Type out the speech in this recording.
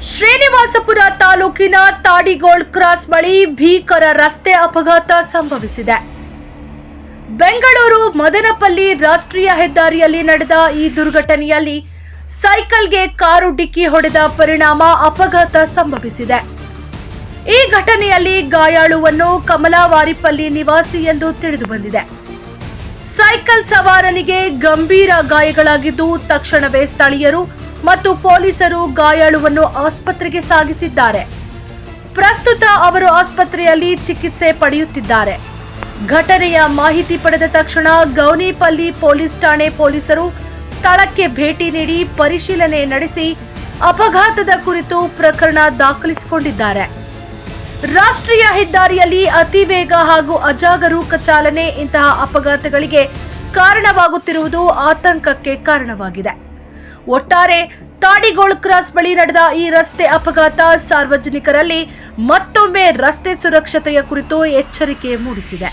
ಶ್ರೀನಿವಾಸಪುರ ತಾಲೂಕಿನ ತಾಡಿಗೋಳ್ ಕ್ರಾಸ್ ಬಳಿ ಭೀಕರ ರಸ್ತೆ ಅಪಘಾತ ಸಂಭವಿಸಿದೆ. ಬೆಂಗಳೂರು ಮದನಪಲ್ಲಿ ರಾಷ್ಟ್ರೀಯ ಹೆದ್ದಾರಿಯಲ್ಲಿ ನಡೆದ ಈ ದುರ್ಘಟನೆಯಲ್ಲಿ ಸೈಕಲ್ಗೆ ಕಾರು ಡಿಕ್ಕಿ ಹೊಡೆದ ಪರಿಣಾಮ ಅಪಘಾತ ಸಂಭವಿಸಿದೆ. ಈ ಘಟನೆಯಲ್ಲಿ ಗಾಯಾಳುವನ್ನು ಕಮಲಾವಾರಿಪಲ್ಲಿ ನಿವಾಸಿ ಎಂದು ತಿಳಿದುಬಂದಿದೆ. ಸೈಕಲ್ ಸವಾರನಿಗೆ ಗಂಭೀರ ಗಾಯಗಳಾಗಿದ್ದು ತಕ್ಷಣವೇ ಸ್ಥಳೀಯರು ಮತ್ತು ಪೊಲೀಸರು ಗಾಯಾಳುವನ್ನು ಆಸ್ಪತ್ರೆಗೆ ಸಾಗಿಸಿದ್ದಾರೆ. ಪ್ರಸ್ತುತ ಅವರು ಆಸ್ಪತ್ರೆಯಲ್ಲಿ ಚಿಕಿತ್ಸೆ ಪಡೆಯುತ್ತಿದ್ದಾರೆ. ಘಟನೆಯ ಮಾಹಿತಿ ಪಡೆದ ತಕ್ಷಣ ಗೌನಿಪಲ್ಲಿ ಪೊಲೀಸ್ ಠಾಣೆ ಪೊಲೀಸರು ಸ್ಥಳಕ್ಕೆ ಭೇಟಿ ನೀಡಿ ಪರಿಶೀಲನೆ ನಡೆಸಿ ಅಪಘಾತದ ಕುರಿತು ಪ್ರಕರಣ ದಾಖಲಿಸಿಕೊಂಡಿದ್ದಾರೆ. ರಾಷ್ಟ್ರೀಯ ಹೆದ್ದಾರಿಯಲ್ಲಿ ಅತಿ ವೇಗ ಹಾಗೂ ಅಜಾಗರೂಕ ಚಾಲನೆ ಇಂತಹ ಅಪಘಾತಗಳಿಗೆ ಕಾರಣವಾಗುತ್ತಿರುವುದು ಆತಂಕಕ್ಕೆ ಕಾರಣವಾಗಿದೆ. ಒಟ್ಟಾರೆ ತಾಡಿಗೋಳ್ ಕ್ರಾಸ್ ಬಳಿ ನಡೆದ ಈ ರಸ್ತೆ ಅಪಘಾತ ಸಾರ್ವಜನಿಕರಲ್ಲಿ ಮತ್ತೊಮ್ಮೆ ರಸ್ತೆ ಸುರಕ್ಷತೆಯ ಕುರಿತು ಎಚ್ಚರಿಕೆ ಮೂಡಿಸಿದೆ.